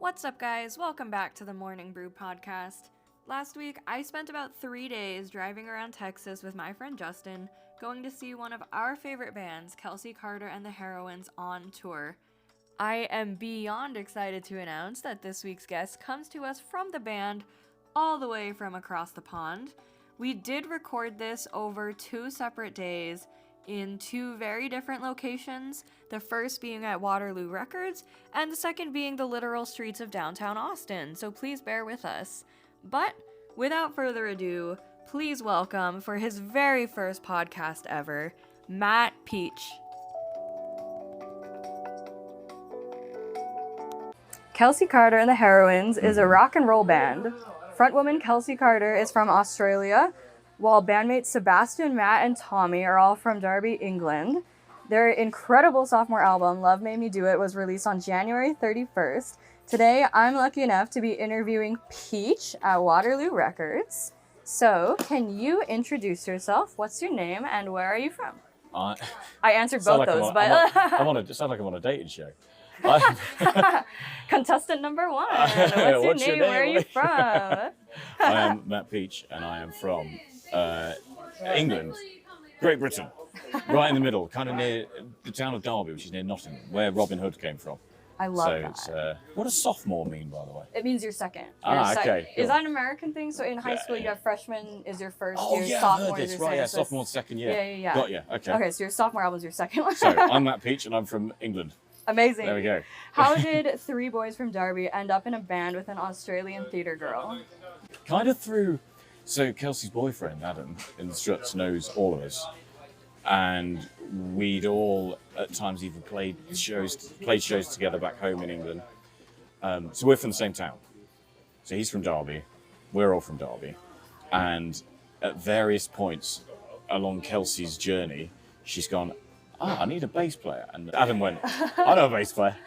What's up, guys? Welcome back to the Morning Brew Podcast. Last week, I spent about 3 days driving around Texas with my friend Justin, going to see one of our favorite bands, Kelsy Karter and the Heroines, on tour. I am beyond excited to announce that this week's guest comes to us from the band, all the way from across the pond. We did record this over 2 separate days, in 2 very different locations, the first being at Waterloo Records, and the second being the literal streets of downtown Austin, so please bear with us. But, without further ado, please welcome, for his very first podcast ever, Matt Peach. Kelsy Karter and the Heroines is a rock and roll band. Frontwoman Kelsy Karter is from Australia, while bandmates Sebastian, Matt, and Tommy are all from Derby, England. Their incredible sophomore album, Love Made Me Do It, was released on January 31st. Today, I'm lucky enough to be interviewing Peach at Waterloo Records. So, can you introduce yourself? What's your name, and where are you from? I answered both those, but... It sounds like I'm on a dating show. Contestant number 1. What's your name? Where are you from? I am Matt Peach, and I am from England, Great Britain, right in the middle, kind of near the town of Derby, which is near Nottingham, where Robin Hood came from. I love that. What does sophomore mean, by the way? It means you're second. Okay. Cool. Is that an American thing? So in high school, you have freshman is your first year, yeah, sophomore I've heard is this. your Right, second. yeah, sophomore, second year. Yeah. Got you. Okay. Okay, so your sophomore album is your second one. So I'm Matt Peach, and I'm from England. Amazing. There we go. How did 3 boys from Derby end up in a band with an Australian theatre girl? Kind of through. So Kelsey's boyfriend, Adam, in the Struts, knows all of us. And we'd all, at times, either played shows together back home in England. So we're from the same town. So he's from Derby. We're all from Derby. And at various points along Kelsey's journey, she's gone, I need a bass player. And Adam went, I know a bass player.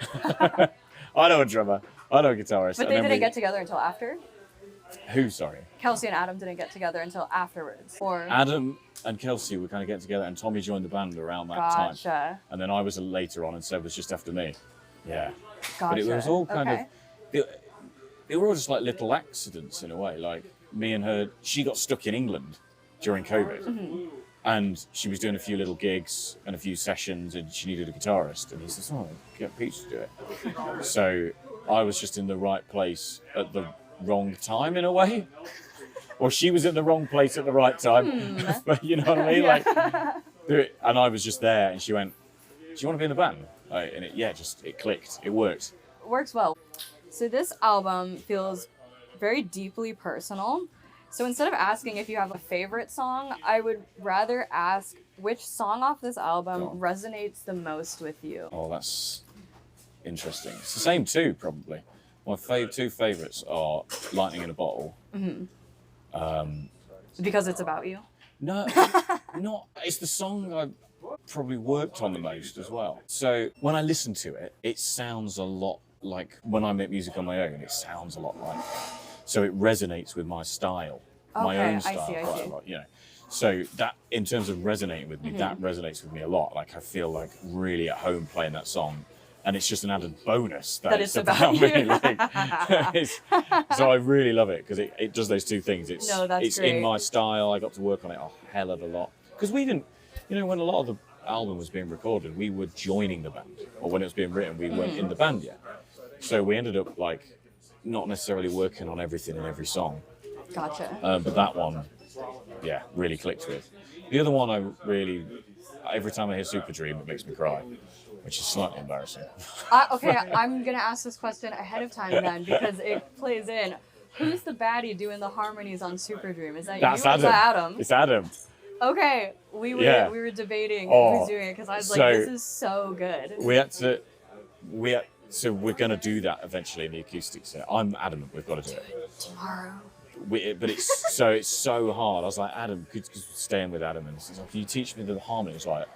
I know a drummer. I know a guitarist. But they didn't get together until after? Who, sorry? Kelsy and Adam didn't get together until afterwards. Or Adam and Kelsy were kind of getting together, and Tommy joined the band around that time. Gotcha. And then I was later on, and Seb was just after me. Yeah. Gotcha. But it was all kind of, they were all just like little accidents in a way. Like me and her, she got stuck in England during COVID. Mm-hmm. And she was doing a few little gigs and a few sessions, and she needed a guitarist. And he says, get Peach to do it. So I was just in the right place at the wrong time in a way. Or she was in the wrong place at the right time. But you know what I mean? Yeah. Like, and I was just there, and she went, do you want to be in the band? And it clicked. It worked. It works well. So this album feels very deeply personal. So instead of asking if you have a favorite song, I would rather ask which song off this album resonates the most with you. Oh, that's interesting. It's the same 2, probably. My 2 favorites are Lightning in a Bottle. Mm-hmm. Because it's about you? No, not. It's the song I probably worked on the most as well. So when I listen to it, it sounds a lot like when I make music on my own, it sounds a lot like. So it resonates with my style, my own style I see. quite a lot, you know. So that, in terms of resonating with me, that resonates with me a lot. Like I feel like really at home playing that song, and it's just an added bonus that it's about me. Like, so I really love it because it does those 2 things. It's great. In my style. I got to work on it a hell of a lot because we didn't, when a lot of the album was being recorded, we were joining the band, or when it was being written, we weren't in the band yet. So we ended up like not necessarily working on everything in every song. Gotcha. But that one, really clicked with. The other one every time I hear Super Dream, it makes me cry, which is slightly embarrassing. Okay, I'm going to ask this question ahead of time then, because it plays in. Who's the baddie doing the harmonies on Super Dream? Is that you or is that Adam? It's Adam. Okay, we were debating who's doing it, because I was like, this is so good. So we're going to do that eventually in the acoustic set. I'm adamant we've got to do it. Tomorrow. But it's so hard. I was like, Adam, could staying with Adam, and he's like, can you teach me the harmony? It's like,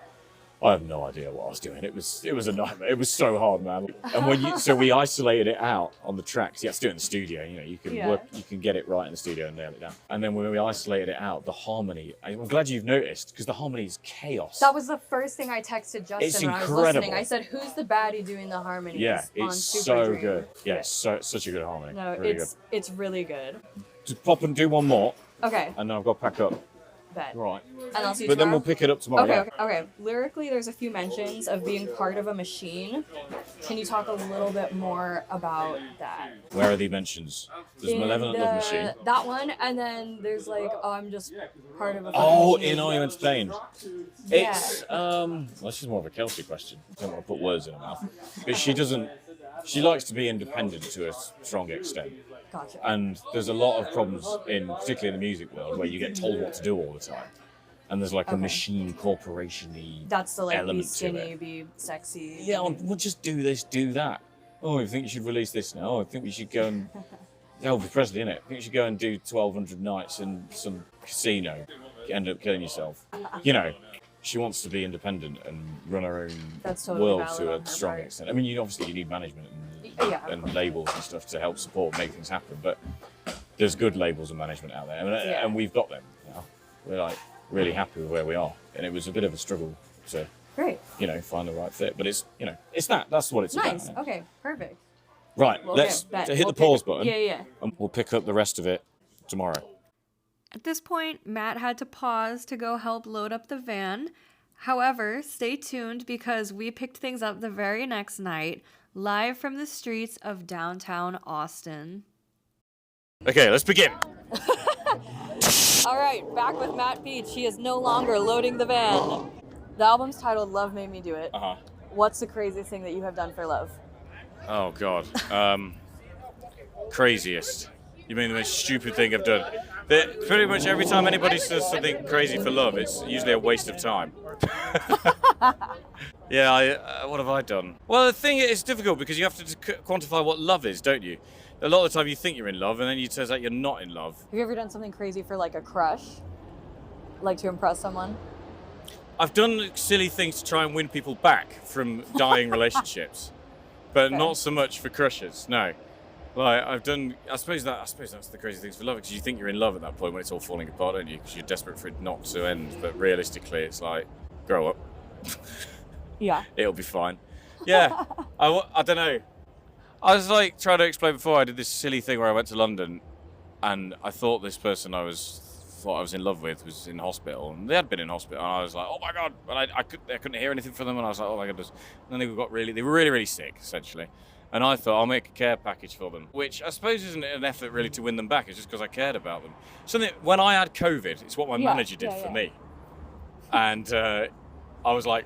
I have no idea what I was doing. It was a nightmare. It was so hard, man. And so we isolated it out on the tracks. You have to do it in the studio. You know, you can get it right in the studio and nail it down. And then when we isolated it out, the harmony. I'm glad you've noticed because the harmony is chaos. That was the first thing I texted Justin It's when I was incredible. listening. I said, "Who's the baddie doing the harmonies?" Yeah, on it's Super so Dream? good. Yeah, such a good harmony. No, really it's really good. Just pop and do one more, Okay, and then I've got to pack up. bet. Right. And I'll see you But then tomorrow. we'll pick it up tomorrow. Okay. Lyrically, there's a few mentions of being part of a machine. Can you talk a little bit more about that? Where are the mentions? There's Malevolent Love Machine. That one, and then there's like, I'm just part of a Oh, machine. in Are You Entertained? Yeah. It's, well, this is more of a Kelsy question. I don't want to put words in her mouth. But she likes to be independent to a strong extent. Gotcha. And there's a lot of problems, particularly in the music world, where you get told what to do all the time. And there's like a machine corporation-y That's the like, be element to skinny, it. be sexy. Yeah, we'll just do this, do that. Oh, I think you should release this now. Oh, I think we should go and... Elvis Presley, innit? I think you should go and do 1,200 nights in some casino. End up killing yourself. You know, she wants to be independent and run her own That's totally world valid to on a her strong part. extent. I mean, obviously you need management and labels and stuff to help support, make things happen. But there's good labels and management out there, and we've got them now. We're like really happy with where we are, and it was a bit of a struggle to, find the right fit. But it's, that's what it's about. Nice. Okay. Perfect. Right. Well, Let's okay, hit the pause button. Yeah. And we'll pick up the rest of it tomorrow. At this point, Matt had to pause to go help load up the van. However, stay tuned because we picked things up the very next night, live from the streets of downtown Austin. Okay, let's begin. All right, back with Matt Peach. He is no longer loading the van. The album's titled Love Made Me Do It. Uh-huh. What's the craziest thing that you have done for love? Oh, God. Craziest. You mean the most stupid thing I've done? Pretty much every time anybody says something crazy for love, it's usually a waste of time. Yeah, what have I done? Well, the thing is, it's difficult because you have to quantify what love is, don't you? A lot of the time you think you're in love and then it turns out you're not in love. Have you ever done something crazy for like a crush? Like to impress someone? I've done silly things to try and win people back from dying relationships, but not so much for crushes, no. Like, I suppose that's the crazy things for love, because you think you're in love at that point when it's all falling apart, don't you? Because you're desperate for it not to end, but realistically it's like, grow up. Yeah. It'll be fine. Yeah, I don't know. I was like trying to explain before, I did this silly thing where I went to London and I thought this person I was in love with was in hospital, and they had been in hospital, and I was like, oh my God, but I couldn't hear anything from them, and I was like, oh my goodness. And then they were really, really sick, essentially. And I thought, I'll make a care package for them, which I suppose isn't an effort really to win them back, it's just because I cared about them. Something, when I had COVID, it's what my manager did for me. And I was like,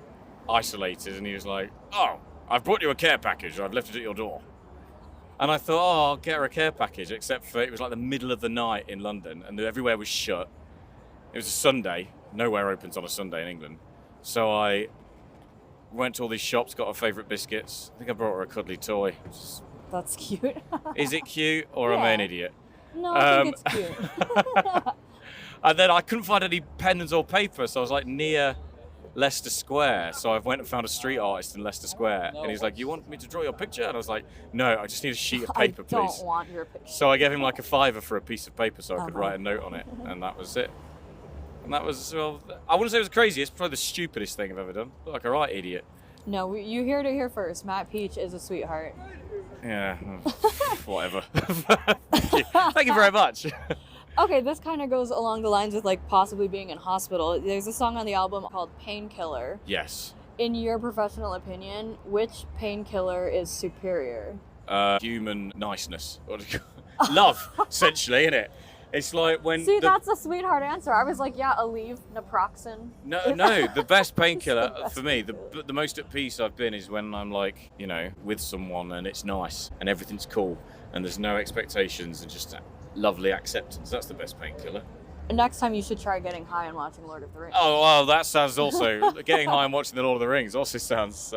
isolated, and he was like, oh, I've brought you a care package, I've left it at your door. And I thought, oh, I'll get her a care package, except for it was like the middle of the night in London, and everywhere was shut. It was a Sunday, nowhere opens on a Sunday in England. So I went to all these shops, got her favourite biscuits. I think I brought her a cuddly toy. That's cute. Is it cute, or am I an idiot? No, I think it's cute. And then I couldn't find any pens or paper, so I was like near Leicester Square. So I went and found a street artist in Leicester Square, and he's like, you want me to draw your picture? And I was like, no, I just need a sheet of paper, please. I don't want your picture. So I gave him like a $5 for a piece of paper so I could write a note on it, and that was it. And that was, well, I wouldn't say it was the craziest, probably the stupidest thing I've ever done. Look like a right idiot. No, you heard it here first. Matt Peach is a sweetheart. Yeah, whatever. Thank you very much. Okay, this kind of goes along the lines with like possibly being in hospital. There's a song on the album called Painkiller. Yes. In your professional opinion, which painkiller is superior? Human niceness. Love, essentially, innit? It's like when... See, that's a sweetheart answer. I was like, yeah, Aleve, naproxen. No, the best painkiller for me, the most at peace I've been is when I'm like, with someone and it's nice and everything's cool and there's no expectations and just lovely acceptance. That's the best painkiller. Next time you should try getting high and watching Lord of the Rings. Oh, well, that sounds also... getting high and watching the Lord of the Rings also sounds...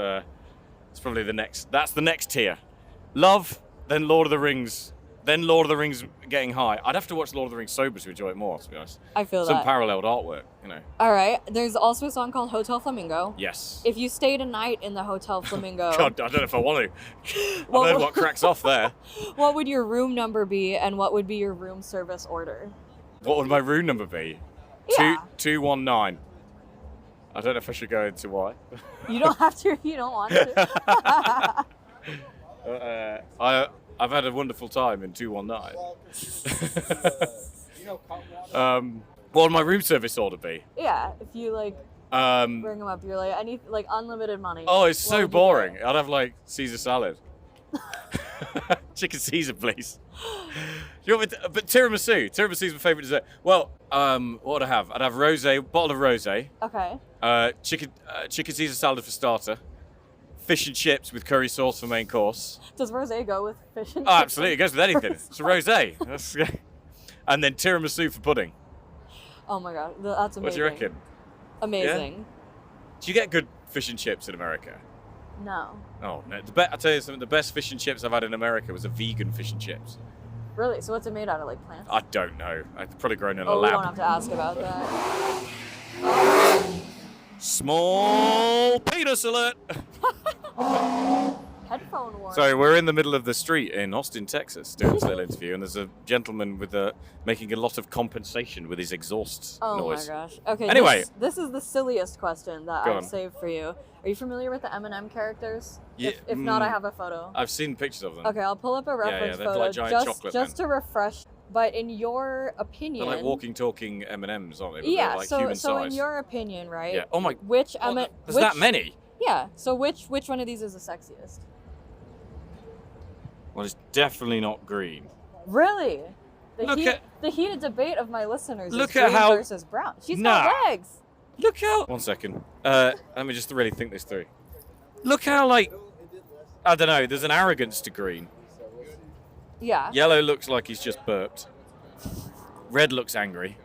it's probably that's the next tier. Love, then Lord of the Rings, then Lord of the Rings getting high. I'd have to watch Lord of the Rings sober to enjoy it more, to be honest. I feel Some that. paralleled artwork, you know. All right. There's also a song called Hotel Flamingo. Yes. If you stayed a night in the Hotel Flamingo... God, I don't know if I want to. I've heard what cracks off there. What would your room number be, and what would be your room service order? What would my room number be? Yeah. 219. I don't know if I should go into why. You don't have to if you don't want to. I've had a wonderful time in 219. What would my room service order be? Yeah, if you bring them up, you're like, I need unlimited money. Oh, it's so boring. I'd have Caesar salad. Chicken Caesar, please. You want me to, but tiramisu. Tiramisu is my favourite dessert. Well, what would I have? I'd have bottle of rosé. Okay. Chicken Caesar salad for starter. Fish and chips with curry sauce for main course. Does rosé go with fish and chips? Oh, absolutely. It goes with anything. It's a rosé. And then tiramisu for pudding. Oh my god, that's amazing. What do you reckon? Amazing. Yeah? Do you get good fish and chips in America? No. Oh, no. I'll tell you something. The best fish and chips I've had in America was a vegan fish and chips. Really? So what's it made out of, plants? I don't know. I've probably grown in a lab. lab. We don't have to ask about that. Small penis alert. Headphone warning. So we're in the middle of the street in Austin, Texas, doing this little interview, and there's a gentleman making a lot of compensation with his exhaust noise. Oh my gosh. Okay. Anyway, this is the silliest question that I've on. saved for you. Are you familiar with the M&M characters? Yeah. If not, I have a photo. I've seen pictures of them. Okay, I'll pull up a reference they're photo like giant chocolate just to refresh. But in your opinion, they're like walking, talking M&Ms, aren't they? But yeah. they're like so human so size. in your opinion, right? Yeah. Oh my. Which there's that many. Yeah. So which one of these is the sexiest? Well, it's definitely not green. Really? The heated debate of my listeners is green versus brown. She's got legs. Look how... One second. Let me just really think this through. Look how, I don't know, there's an arrogance to green. Yeah. Yellow looks like he's just burped. Red looks angry.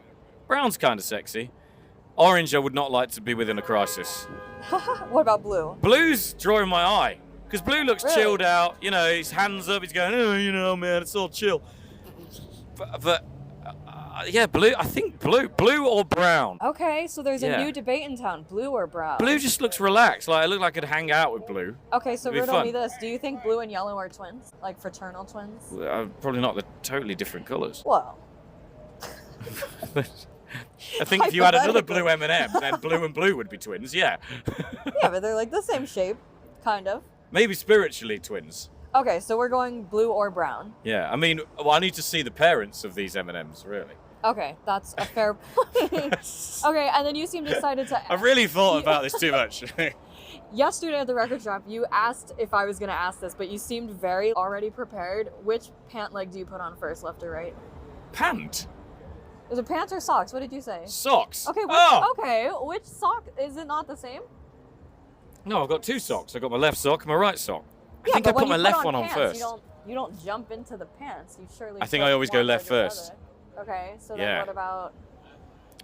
Brown's kind of sexy. Orange I would not like to be within a crisis. What about blue? Blue's drawing my eye. Because blue looks chilled out, his hands up, he's going, oh, man, it's all chill. But yeah, blue, I think blue or brown. Okay, so there's a new debate in town, blue or brown? Blue just looks relaxed, I look like I could hang out with blue. Okay, so riddle me this, do you think blue and yellow are twins? Like fraternal twins? Probably not, they're totally different colours. Well. I think if you had another blue M&M, then blue and blue would be twins, yeah. Yeah, but they're the same shape, kind of. Maybe spiritually twins. Okay, so we're going blue or brown. Yeah, I mean, I need to see the parents of these M&Ms, really. Okay, that's a fair point. Okay, and then you seemed excited to... I've really thought about this too much. Yesterday at the record shop, you asked if I was going to ask this, but you seemed very already prepared. Which pant leg do you put on first, left or right? Pant? Is it pants or socks? What did you say? Socks. Okay, which sock? Is it not the same? No, I've got two socks. I've got my left sock and my right sock. I Yeah, think I put my left one on pants, first. You don't jump into the pants. You surely. I think I always go left first. Okay, so then what about?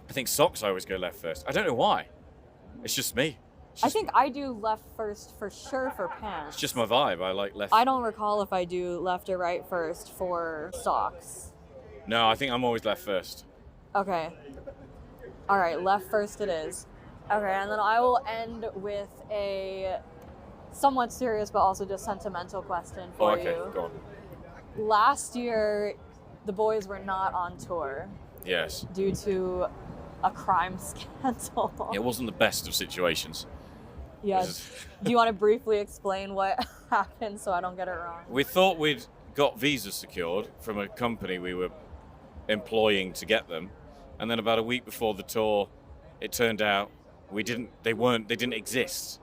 I think socks I always go left first. I don't know why. It's just me. I think I do left first for sure for pants. It's just my vibe. I like left. I don't recall if I do left or right first for socks. No, I think I'm always left first. Okay. All right, left first it is. Okay, and then I will end with a somewhat serious but also just sentimental question for you. Okay, go on. Last year, the boys were not on tour. Yes. Due to a crime scandal. It wasn't the best of situations. Yes. Do you want to briefly explain what happened so I don't get it wrong? We thought we'd got visas secured from a company we were employing to get them, and then about a week before the tour, it turned out they didn't exist.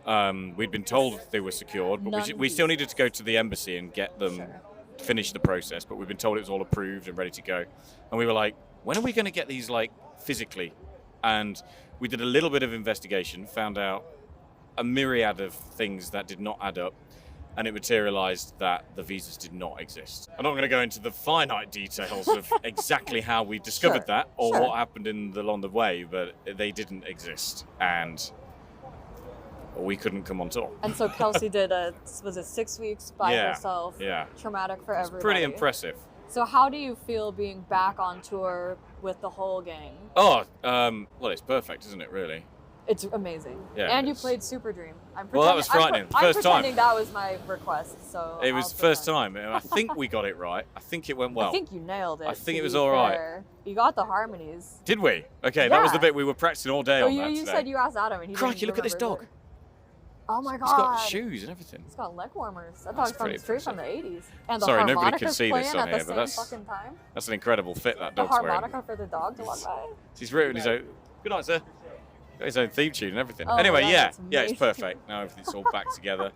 We'd been told they were secured, but we still needed to go to the embassy and get them, finish the process, but we've been told it was all approved and ready to go. And we were like, when are we going to get these physically? And we did a little bit of investigation, found out a myriad of things that did not add up, and it materialized that the visas did not exist. I'm not going to go into the finite details of exactly how we discovered that or what happened along the way, but they didn't exist. And or we couldn't come on tour. And so Kelsey did was it 6 weeks by herself? Yeah. Traumatic for everybody. Pretty impressive. So how do you feel being back on tour with the whole gang? Oh, well, it's perfect, isn't it, really? It's amazing. Yeah, and you played Super Dream. Well, that was frightening. First time. I'm pretending that was my request, so it was first time. I think we got it right. I think it went well. I think you nailed it. I think it was all right. You got the harmonies. Did we? Okay, that was the bit we were practicing all day on that you today. said you asked Adam and he Crikey, look at this dog. Oh my god. He's got shoes and everything. He's got leg warmers. That dog's straight from the 80s. And the Sorry, nobody can see this on at here, the but same fucking time. that's an incredible fit that dog's the wearing. harmonica for the dog to walk by. He's written his own. Good night, sir. Got his own theme tune and everything. Oh, anyway, yeah, it's perfect. Now everything's all back together.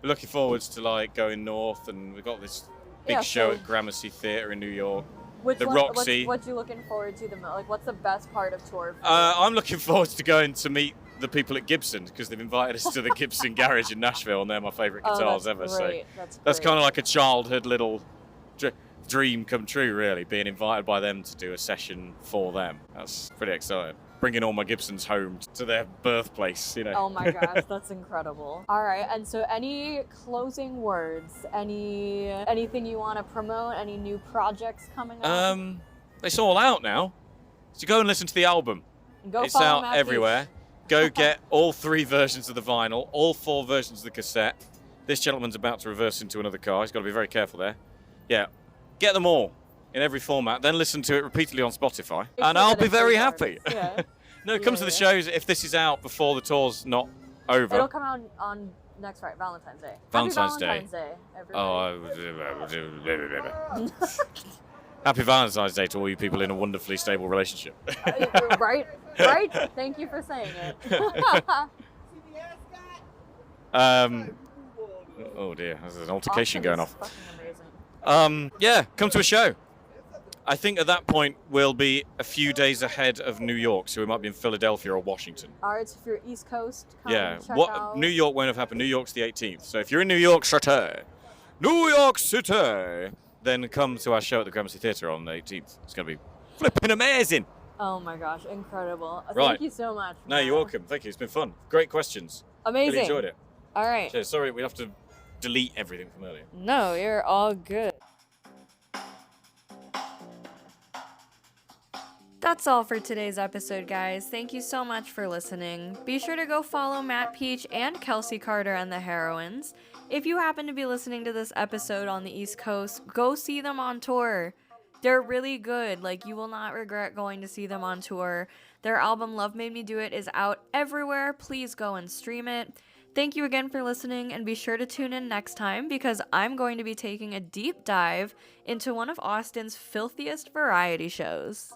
We're looking forwards to like going north, and we've got this big show at Gramercy Theatre in New York. Roxy. What you looking forward to the most? Like, what's the best part of tour? I'm looking forward to going to meet the people at Gibson because they've invited us to the Gibson garage in Nashville, and they're my favourite guitars ever. Great. So that's kind of like a childhood little dream come true, really, being invited by them to do a session for them. That's pretty exciting. Bringing all my Gibsons home to their birthplace, you know. Oh my gosh, that's incredible. All right, and so any closing words? Anything you want to promote? Any new projects coming up? It's all out now. So go and listen to the album. It's out Matt everywhere. Go get all 3 versions of the vinyl, all 4 versions of the cassette. This gentleman's about to reverse into another car. He's got to be very careful there. Yeah, get them all in every format. Then listen to it repeatedly on Spotify, and I'll be very happy. Yeah. No, come to the shows if this is out before the tour's not over. It'll come out on next Friday, Valentine's Day. Valentine's Day. Happy Valentine's Day to all you people in a wonderfully stable relationship. Right. Thank you for saying it. Oh dear, there's an altercation going off. Amazing. Yeah, come to a show. I think at that point we'll be a few days ahead of New York, so we might be in Philadelphia or Washington. All right, so if you're East Coast, check out. New York won't have happened. New York's the 18th. So if you're in New York City, then come to our show at the Gramercy Theatre on the 18th. It's going to be flipping amazing. Oh my gosh, incredible. Right. Thank you so much. No, you're welcome. Thank you. It's been fun. Great questions. Amazing. Really enjoyed it. All right. Cheers. Sorry, we have to delete everything from earlier. No, you're all good. That's all for today's episode, guys. Thank you so much for listening. Be sure to go follow Matt Peach and Kelsy Karter and the Heroines. If you happen to be listening to this episode on the East Coast, go see them on tour. They're really good. Like, you will not regret going to see them on tour. Their album Love Made Me Do It is out everywhere. Please go and stream it. Thank you again for listening, and be sure to tune in next time because I'm going to be taking a deep dive into one of Austin's filthiest variety shows.